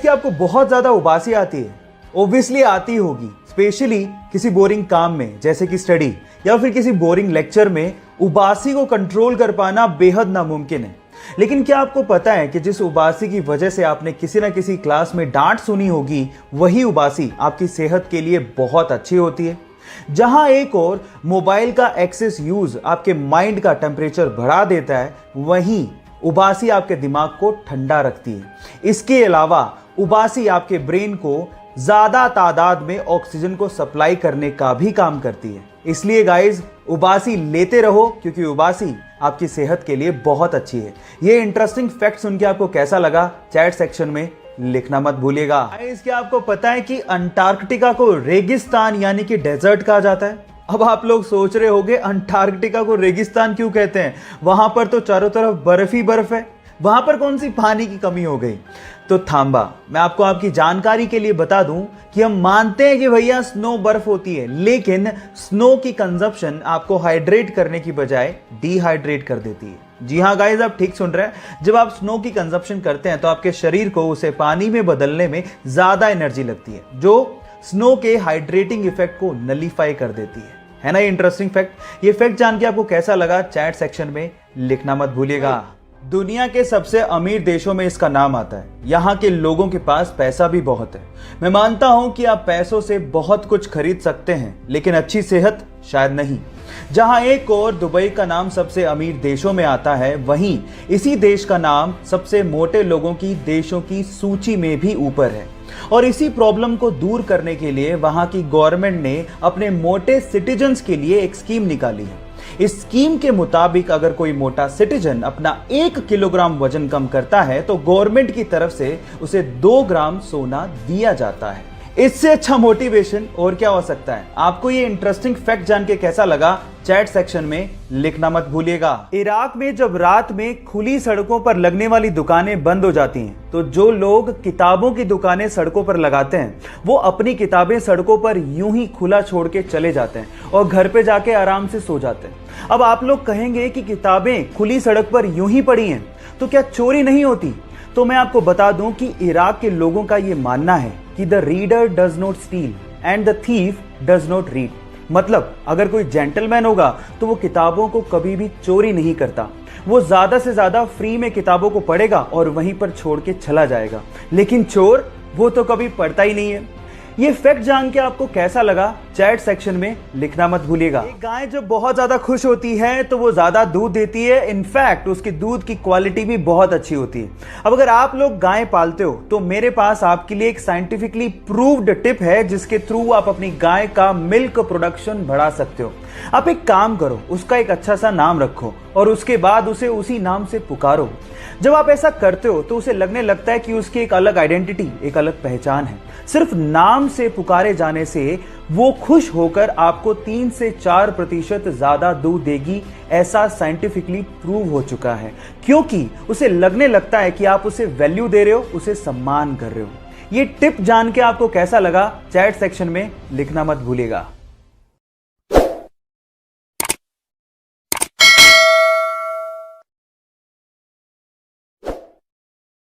क्या आपको बहुत ज़्यादा उबासी आती है? ऑब्वियसली आती होगी, स्पेशली किसी बोरिंग काम में जैसे कि स्टडी या फिर किसी बोरिंग लेक्चर में उबासी को कंट्रोल कर पाना बेहद नामुमकिन है। लेकिन क्या आपको पता है कि जिस उबासी की वजह से आपने किसी ना किसी क्लास में डांट सुनी होगी, वही उबासी आपकी सेहत के लिए बहुत अच्छी होती है। जहां एक और मोबाइल का एक्सेस यूज आपके माइंड का टेम्परेचर बढ़ा देता है, वहीं उबासी आपके दिमाग को ठंडा रखती है। इसके अलावा उबासी आपके ब्रेन को ज्यादा तादाद में ऑक्सीजन को सप्लाई करने का भी काम करती है। इसलिए गाइस, उबासी लेते रहो क्योंकि उबासी आपकी सेहत के लिए बहुत अच्छी है। ये इंटरेस्टिंग फैक्ट सुन के आपको कैसा लगा, चैट सेक्शन में लिखना मत भूलिएगा। गाइस, क्या आपको पता है कि अंटार्कटिका को रेगिस्तान यानी कि डेजर्ट कहा जाता है? अब आप लोग सोच रहे होंगे अंटार्कटिका को रेगिस्तान क्यों कहते हैं, वहां पर तो चारों तरफ बर्फ ही बर्फ है, वहां पर कौन सी पानी की कमी हो गई? तो थांबा, मैं आपको आपकी जानकारी के लिए बता दूं कि हम मानते हैं कि भैया स्नो बर्फ होती है, लेकिन स्नो की कंजप्शन आपको हाइड्रेट करने की बजाय डिहाइड्रेट कर देती है। जी हाँ गाइस, आप ठीक सुन रहे हैं। जब आप स्नो की कंजप्शन करते हैं तो आपके शरीर को उसे पानी में बदलने में ज्यादा एनर्जी लगती है, जो स्नो के हाइड्रेटिंग इफेक्ट को नलीफाई कर देती है ना। ये इंटरेस्टिंग फैक्ट। ये फैक्ट जान के आपको कैसा लगा, चैट सेक्शन में लिखना मत भूलिएगा। दुनिया के सबसे अमीर देशों में इसका नाम आता है। यहाँ के लोगों के पास पैसा भी बहुत है। मैं मानता हूं कि आप पैसों से बहुत कुछ खरीद सकते हैं, लेकिन अच्छी सेहत शायद नहीं। जहां एक और दुबई का नाम सबसे अमीर देशों में आता है, वहीं इसी देश का नाम सबसे मोटे लोगों की देशों की सूची में भी ऊपर है। और इसी प्रॉब्लम को दूर करने के लिए वहां की गवर्नमेंट ने अपने मोटे सिटीजन्स के लिए एक स्कीम निकाली है। इस स्कीम के मुताबिक अगर कोई मोटा सिटीजन अपना 1 किलोग्राम वजन कम करता है तो गवर्नमेंट की तरफ से उसे 2 ग्राम सोना दिया जाता है। इससे अच्छा मोटिवेशन और क्या हो सकता है? आपको ये इंटरेस्टिंग फैक्ट जान के कैसा लगा, चैट सेक्शन में लिखना मत भूलिएगा। इराक में जब रात में खुली सड़कों पर लगने वाली दुकानें बंद हो जाती हैं, तो जो लोग किताबों की दुकानें सड़कों पर लगाते हैं, वो अपनी किताबें सड़कों पर यूं ही खुला छोड़ के चले जाते हैं और घर पे जाके आराम से सो जाते हैं। अब आप लोग कहेंगे कि किताबें खुली सड़क पर यूं ही पड़ी हैं, तो क्या चोरी नहीं होती? तो मैं आपको बता दूं कि इराक के लोगों का यह मानना है कि the reader does not steel and the thief does not read. मतलब अगर कोई जेंटलमैन होगा तो वो किताबों को कभी भी चोरी नहीं करता। वो ज्यादा से ज्यादा फ्री में किताबों को पढ़ेगा और वहीं पर छोड़ के चला जाएगा। लेकिन चोर, वो तो कभी पढ़ता ही नहीं है। ये फैक्ट जान के आपको कैसा लगा, चैट सेक्शन में लिखना मत भूलिएगा। एक गाय जब बहुत ज्यादा खुश होती है तो वो ज्यादा दूध देती है। इनफैक्ट उसकी दूध की क्वालिटी भी बहुत अच्छी होती है। अब अगर आप लोग गाय पालते हो तो मेरे पास आपके लिए एक साइंटिफिकली प्रूव्ड टिप है, जिसके थ्रू आप अपनी गाय का मिल्क प्रोडक्शन बढ़ा सकते हो। आप एक काम करो, उसका एक अच्छा सा नाम रखो और उसके बाद उसे उसी नाम से पुकारो। जब आप ऐसा करते हो तो उसे लगने लगता है कि उसकी एक अलग आइडेंटिटी, एक अलग पहचान है। सिर्फ नाम से पुकारे जाने से वो खुश होकर आपको 3 से 4% ज्यादा दूध देगी। ऐसा साइंटिफिकली प्रूव हो चुका है, क्योंकि उसे लगने लगता है कि आप उसे वैल्यू दे रहे हो, उसे सम्मान कर रहे हो। ये टिप जान के आपको कैसा लगा, चैट सेक्शन में लिखना मत भूलिएगा।